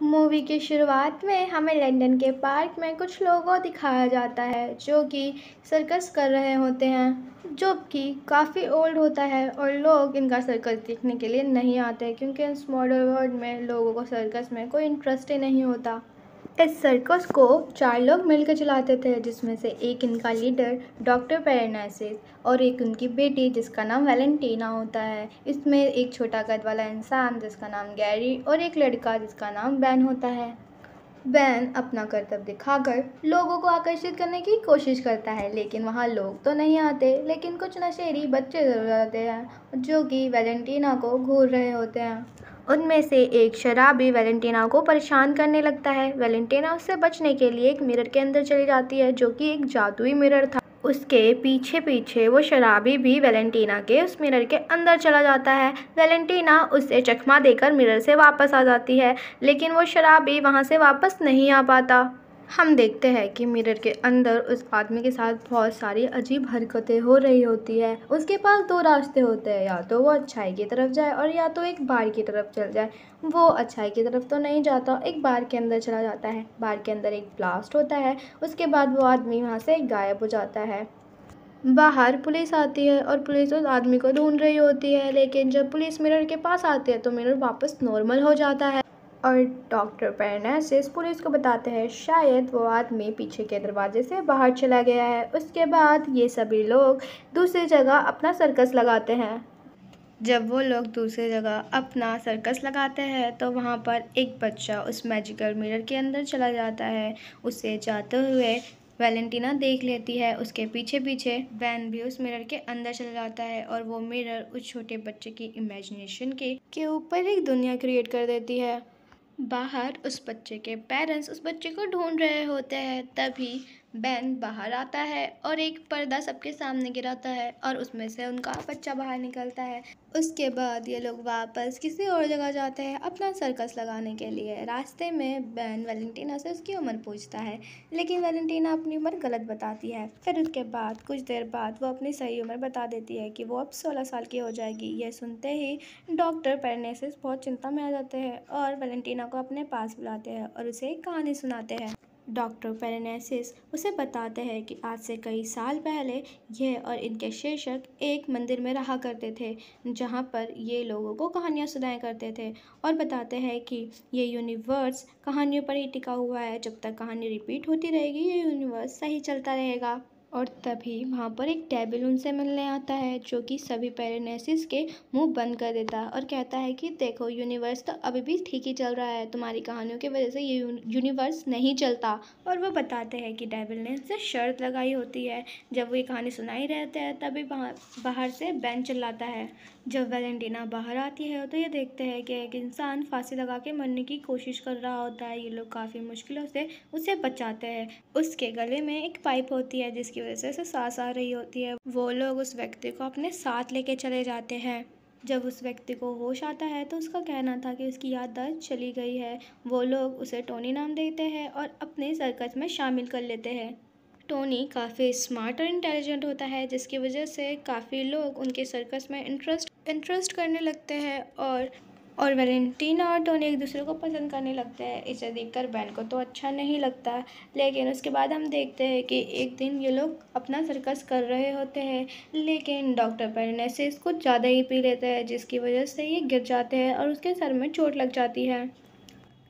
Movie की शुरुआत में हमें लंदन के पार्क में कुछ लोगों को दिखाया जाता है जो कि सर्कस कर रहे होते हैं, जो कि काफ़ी ओल्ड होता है और लोग इनका सर्कस देखने के लिए नहीं आते क्योंकि इस मॉडर्न वर्ल्ड में लोगों को सर्कस में कोई इंटरेस्ट ही नहीं होता। इस सर्कस को 4 लोग मिलकर चलाते थे, जिसमें से एक इनका लीडर डॉक्टर पेरेनाइसिस और एक उनकी बेटी जिसका नाम वैलेंटीना होता है। इसमें एक छोटा कद वाला इंसान जिसका नाम गैरी और एक लड़का जिसका नाम बैन होता है। बैन अपना करतब दिखाकर लोगों को आकर्षित करने की कोशिश करता है, लेकिन वहाँ लोग तो नहीं आते, लेकिन कुछ नशेड़ी बच्चे ज़रूर आते हैं जो कि वैलेंटीना को घूर रहे होते हैं। उनमें से एक शराबी वैलेंटीना को परेशान करने लगता है। वैलेंटीना उससे बचने के लिए एक मिरर के अंदर चली जाती है जो कि एक जादुई मिरर था। उसके पीछे पीछे वो शराबी भी वैलेंटीना के उस मिरर के अंदर चला जाता है। वैलेंटीना उसे चकमा देकर मिरर से वापस आ जाती है, लेकिन वो शराबी वहाँ से वापस नहीं आ पाता। हम देखते हैं कि मिरर के अंदर उस आदमी के साथ बहुत सारी अजीब हरकतें हो रही होती है। उसके पास 2 रास्ते होते हैं, या तो वो अच्छाई की तरफ जाए और या तो एक बार की तरफ चल जाए। वो अच्छाई की तरफ तो नहीं जाता, एक बार के अंदर चला जाता है। बार के अंदर एक ब्लास्ट होता है, उसके बाद वो आदमी वहाँ से गायब हो जाता है। बाहर पुलिस आती है और पुलिस उस आदमी को ढूंढ रही होती है, लेकिन जब पुलिस मिरर के पास आती है तो मिरर वापस नॉर्मल हो जाता है और डॉक्टर पेरेनाइसिस पुलिस को बताते हैं शायद वो आदमी पीछे के दरवाजे से बाहर चला गया है। उसके बाद ये सभी लोग दूसरी जगह अपना सर्कस लगाते हैं। जब वो लोग दूसरी जगह अपना सर्कस लगाते हैं तो वहाँ पर एक बच्चा उस मैजिकल मिरर के अंदर चला जाता है। उसे जाते हुए वैलेंटीना देख लेती है। उसके पीछे पीछे वैन भी उस मिरर के अंदर चला जाता है और वो मिरर उस छोटे बच्चे की इमेजिनेशन के ऊपर एक दुनिया क्रिएट कर देती है। बाहर उस बच्चे के पेरेंट्स उस बच्चे को ढूंढ रहे होते हैं, तभी बैन बाहर आता है और एक पर्दा सबके सामने गिराता है और उसमें से उनका बच्चा बाहर निकलता है। उसके बाद ये लोग वापस किसी और जगह जाते हैं अपना सर्कस लगाने के लिए। रास्ते में बैन वैलेंटीना से उसकी उम्र पूछता है, लेकिन वैलेंटीना अपनी उम्र गलत बताती है। फिर उसके बाद कुछ देर बाद वो अपनी सही उम्र बता देती है कि वो अब 16 साल की हो जाएगी। यह सुनते ही डॉक्टर पेरेनाइसिस बहुत चिंता में आ जाते हैं और वैलेंटीना को अपने पास बुलाते हैं और उसे एक कहानी सुनाते हैं। डॉक्टर पेरेनाइसिस उसे बताते हैं कि आज से कई साल पहले यह और इनके शिक्षक एक मंदिर में रहा करते थे, जहाँ पर ये लोगों को कहानियाँ सुनाया करते थे और बताते हैं कि ये यूनिवर्स कहानियों पर ही टिका हुआ है। जब तक कहानी रिपीट होती रहेगी ये यूनिवर्स सही चलता रहेगा। और तभी वहाँ पर एक डेविल उनसे मिलने आता है जो कि सभी पेरेनाइसिस के मुंह बंद कर देता है और कहता है कि देखो, यूनिवर्स तो अभी भी ठीक ही चल रहा है, तुम्हारी कहानियों की वजह से ये यूनिवर्स नहीं चलता। और वो बताते हैं कि डेविल ने उनसे शर्त लगाई होती है। जब वो ये कहानी सुनाई रहते हैं तभी बाहर से बैन चिल्लाता है। जब वैलेंटीना बाहर आती है तो ये देखते हैं कि एक इंसान फांसी लगा के मरने की कोशिश कर रहा होता है। ये लोग काफ़ी मुश्किलों से उसे बचाते हैं। उसके गले में एक पाइप होती है जिसकी वजह से उसे सांस आ रही होती है। वो लोग उस व्यक्ति को अपने साथ लेके चले जाते हैं। जब उस व्यक्ति को होश आता है तो उसका कहना था कि उसकी याददाश्त चली गई है। वो लोग उसे टोनी नाम देते हैं और अपने सर्कस में शामिल कर लेते हैं। टोनी काफ़ी स्मार्ट और इंटेलिजेंट होता है, जिसकी वजह से काफ़ी लोग उनके सर्कस में इंटरेस्ट करने लगते हैं और वैलेंटीना और टोनी एक दूसरे को पसंद करने लगते हैं। इसे देखकर बैन को तो अच्छा नहीं लगता, लेकिन उसके बाद हम देखते हैं कि एक दिन ये लोग अपना सर्कस कर रहे होते हैं, लेकिन डॉक्टर पेरेनाइसिस कुछ ज़्यादा ही पी लेते हैं, जिसकी वजह से ये गिर जाते हैं और उसके सर में चोट लग जाती है।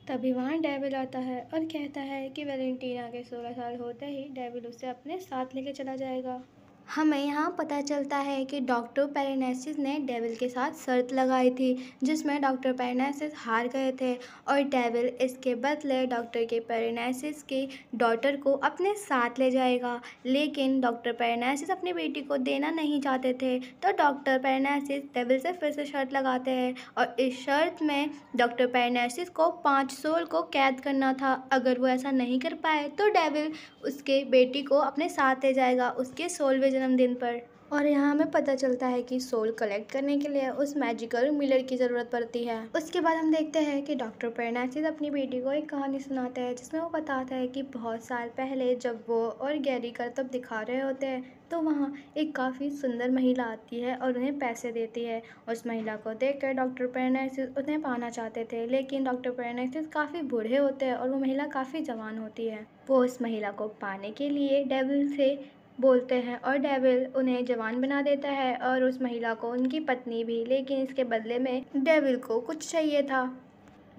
तभी वहाँ डेविल आता है और कहता है कि वैलेंटीना के 16 साल होते ही डेविल उसे अपने साथ लेके चला जाएगा। हमें यहाँ पता चलता है कि डॉक्टर पेरेनाइसिस ने डेविल के साथ शर्त लगाई थी, जिसमें डॉक्टर पेरेनाइसिस हार गए थे और डेविल इसके बदले डॉक्टर के पेरेनाइसिस की डॉटर को अपने साथ ले जाएगा। लेकिन डॉक्टर पेरेनाइसिस अपनी बेटी को देना नहीं चाहते थे, तो डॉक्टर पेरेनाइसिस डेविल से फिर से शर्त लगाते हैं और इस शर्त में डॉक्टर पेरेनाइसिस को 5 सोल को कैद करना था। अगर वो ऐसा नहीं कर पाए तो डेविल उसके बेटी को अपने साथ ले जाएगा उसके 16वें जन्मदिन पर। और यहाँ हमें पता चलता है कि सोल कलेक्ट करने के लिए उस मैजिकल मिलर की ज़रूरत पड़ती है। उसके बाद हम देखते हैं कि डॉक्टर पेरेनाइसिस अपनी बेटी को एक कहानी सुनाता है जिसमें वो बताता है कि बहुत साल पहले जब वो और गैरी करतब दिखा रहे होते हैं तो वहाँ एक काफ़ी सुंदर महिला आती है और उन्हें पैसे देती है। उस महिला को देखकर डॉक्टर पेरेनाइसिस उन्हें पाना चाहते थे, लेकिन डॉक्टर पेरेनाइसिस काफ़ी बूढ़े होते हैं और वो महिला काफ़ी जवान होती है। वो उस महिला को पाने के लिए डेविल से बोलते हैं और डेविल उन्हें जवान बना देता है और उस महिला को उनकी पत्नी भी, लेकिन इसके बदले में डेविल को कुछ चाहिए था।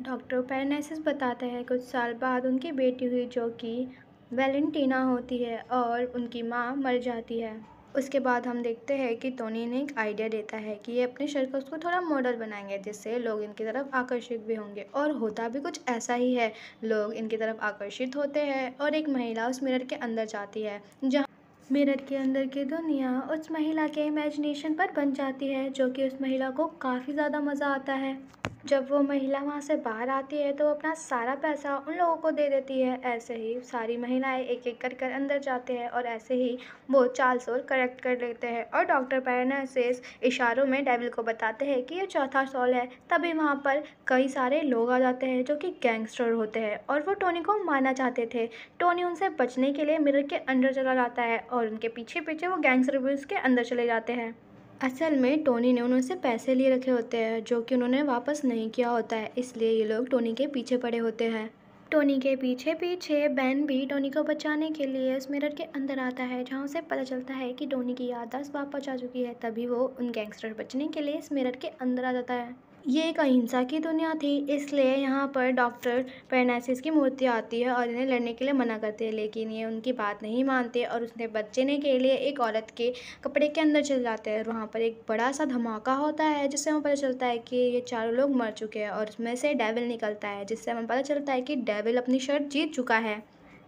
डॉक्टर पेरेनाइसिस बताते हैं कुछ साल बाद उनकी बेटी हुई जो कि वैलेंटीना होती है और उनकी माँ मर जाती है। उसके बाद हम देखते हैं कि टोनी ने एक आइडिया देता है कि ये अपने सर्कस को थोड़ा मॉडल बनाएंगे जिससे लोग इनकी तरफ आकर्षित भी होंगे, और होता भी कुछ ऐसा ही है। लोग इनकी तरफ आकर्षित होते हैं और एक महिला उस मिरर के अंदर जाती है जहाँ मिरर के अंदर की दुनिया उस महिला के इमेजिनेशन पर बन जाती है, जो कि उस महिला को काफ़ी ज़्यादा मज़ा आता है। जब वो महिला वहाँ से बाहर आती है तो अपना सारा पैसा उन लोगों को दे देती है। ऐसे ही सारी महिलाएं एक एक कर अंदर जाते हैं और ऐसे ही वो चाल सोल करेक्ट कर लेते हैं और डॉक्टर पेरेनाइसिस इशारों में डेविल को बताते हैं कि ये चौथा सोल है। तभी वहाँ पर कई सारे लोग आ जाते हैं जो कि गैंगस्टर होते हैं और वो टोनी को मारना चाहते थे। टोनी उनसे बचने के लिए मिरर के अंदर चला जाता है और उनके पीछे पीछे वो गैंगस्टर भी उसके अंदर चले जाते हैं। असल में टोनी ने उनसे पैसे लिए रखे होते हैं जो कि उन्होंने वापस नहीं किया होता है, इसलिए ये लोग टोनी के पीछे पड़े होते हैं। टोनी के पीछे पीछे बेन भी टोनी को बचाने के लिए उस मिरर के अंदर आता है, जहाँ उसे पता चलता है कि टोनी की याददाश्त वापस आ चुकी है। तभी वो उन गैंगस्टर बचने के लिए इस मिरर के अंदर आ जाता है। ये एक अहिंसा की दुनिया थी, इसलिए यहाँ पर डॉक्टर पेरेनाइसिस की मूर्ति आती है और इन्हें लड़ने के लिए मना करती है, लेकिन ये उनकी बात नहीं मानते और उसने बचने के लिए एक औरत के कपड़े के अंदर चले जाते हैं। वहाँ पर एक बड़ा सा धमाका होता है जिससे हमें पता चलता है कि ये चारों लोग मर चुके हैं और उसमें से डेविल निकलता है, जिससे हमें पता चलता है कि डेविल अपनी शर्ट जीत चुका है।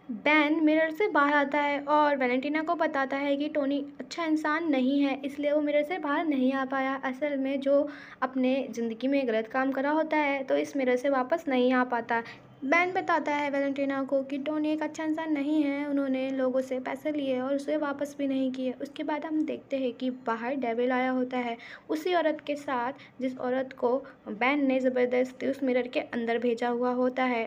बेन मिरर से बाहर आता है और वैलेंटीना को बताता है कि टोनी अच्छा इंसान नहीं है, इसलिए वो मिरर से बाहर नहीं आ पाया। असल में जो अपने ज़िंदगी में गलत काम करा होता है तो इस मिरर से वापस नहीं आ पाता। बेन बताता है वैलेंटीना को कि टोनी एक अच्छा इंसान नहीं है, उन्होंने लोगों से पैसे लिए और उसे वापस भी नहीं किए। उसके बाद हम देखते हैं कि बाहर डेविल आया होता है उसी औरत के साथ जिस औरत को बेन ने ज़बरदस्ती उस मिरर के अंदर भेजा हुआ होता है।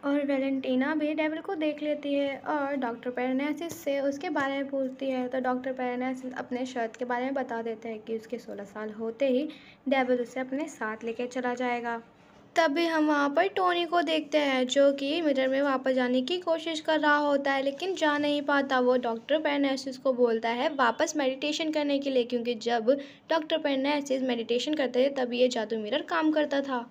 और वैलेंटीना भी डेविल को देख लेती है और डॉक्टर पेरेनाइसिस से उसके बारे में पूछती है, तो डॉक्टर पेरेनाइसिस अपने शर्त के बारे में बता देते हैं कि उसके 16 साल होते ही डेविल उसे अपने साथ लेके चला जाएगा। तभी हम वहाँ पर टोनी को देखते हैं जो कि मिरर में वापस जाने की कोशिश कर रहा होता है लेकिन जा नहीं पाता। वो डॉक्टर पेरेनाइसिस को बोलता है वापस मेडिटेशन करने के लिए, क्योंकि जब डॉक्टर पेरेनाइसिस मेडिटेशन करते थे तब ये जादू मिरर काम करता था।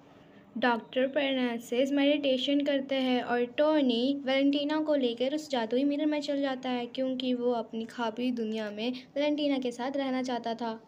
डॉक्टर पेरेनाइसिस मेडिटेशन करते हैं और टोनी वैलेंटीना को लेकर उस जादुई मिरर में चल जाता है, क्योंकि वो अपनी ख्वाबी दुनिया में वैलेंटीना के साथ रहना चाहता था।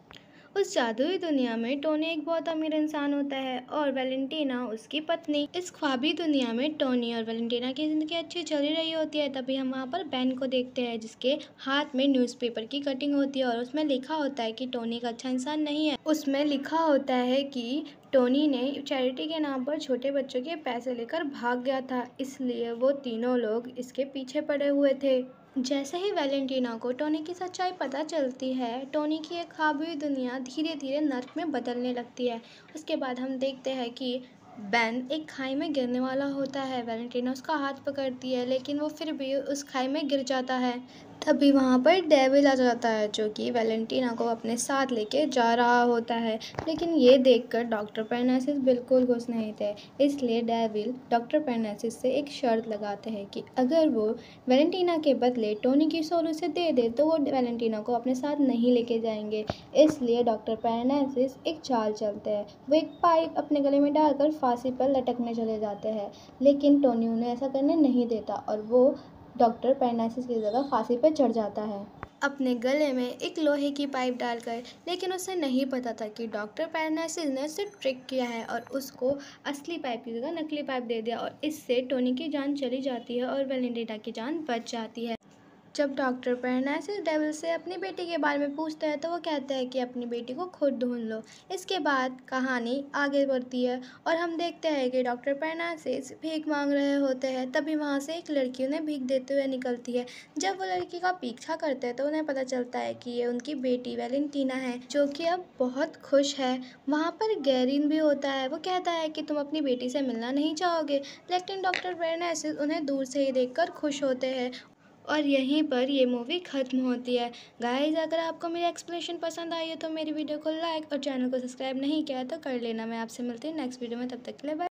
उस जादुई दुनिया में टोनी एक बहुत अमीर इंसान होता है और वैलेंटीना उसकी पत्नी। इस ख्वाबी दुनिया में टोनी और वैलेंटीना की ज़िंदगी अच्छी चल ही रही होती है। तभी हम वहाँ पर बेन को देखते हैं जिसके हाथ में न्यूज़पेपर की कटिंग होती है और उसमें लिखा होता है कि टोनी एक अच्छा इंसान नहीं है। उसमें लिखा होता है कि टोनी ने चैरिटी के नाम पर छोटे बच्चों के पैसे लेकर भाग गया था, इसलिए वो तीनों लोग इसके पीछे पड़े हुए थे। जैसे ही वैलेंटीना को टोनी की सच्चाई पता चलती है, टोनी की एक ख्वाबी हुई दुनिया धीरे धीरे नर्क में बदलने लगती है। उसके बाद हम देखते हैं कि बेन एक खाई में गिरने वाला होता है। वैलेंटीना उसका हाथ पकड़ती है लेकिन वो फिर भी उस खाई में गिर जाता है। तभी वहाँ पर डेविल आ जाता है जो कि वैलेंटीना को अपने साथ लेके जा रहा होता है, लेकिन ये देखकर डॉक्टर पेरेनाइसिस बिल्कुल खुश नहीं थे। इसलिए डेविल डॉक्टर पेरेनाइसिस से एक शर्त लगाते हैं कि अगर वो वैलेंटीना के बदले टोनी की सोल उसे दे दे तो वो वैलेंटीना को अपने साथ नहीं लेके जाएंगे। इसलिए डॉक्टर पेरेनाइसिस एक चाल चलते हैं। वो एक पाइप अपने गले में डालकर फांसी पर लटकने चले जाते हैं, लेकिन टोनी उन्हें ऐसा करने नहीं देता और वो डॉक्टर पेरेनाइसिस की जगह फांसी पर चढ़ जाता है अपने गले में एक लोहे की पाइप डालकर। लेकिन उसे नहीं पता था कि डॉक्टर पेरेनाइसिस ने उसे ट्रिक किया है और उसको असली पाइप की जगह नकली पाइप दे दिया और इससे टोनी की जान चली जाती है और वैलेंटीना की जान बच जाती है। जब डॉक्टर पैरनाइसिस डेविल से अपनी बेटी के बारे में पूछता है तो वो कहता है कि अपनी बेटी को खुद ढूंढ लो। इसके बाद कहानी आगे बढ़ती है और हम देखते हैं कि डॉक्टर पैरनाइसिस भीख मांग रहे होते हैं। तभी वहाँ से एक लड़की उन्हें भीख देते हुए निकलती है। जब वो लड़की का पीछा करते हैं तो उन्हें पता चलता है कि ये उनकी बेटी वैलेंटीना है, जो कि अब बहुत खुश है। वहाँ पर गैरिन भी होता है। वो कहता है कि तुम अपनी बेटी से मिलना नहीं चाहोगे, लेकिन डॉक्टर पैरनाइसिस उन्हें दूर से ही देखकर खुश होते हैं और यहीं पर ये मूवी ख़त्म होती है। गाइस, अगर आपको मेरी एक्सप्लेनेशन पसंद आई है तो मेरी वीडियो को लाइक और चैनल को सब्सक्राइब नहीं किया है तो कर लेना। मैं आपसे मिलती हूँ नेक्स्ट वीडियो में, तब तक के लिए बाय।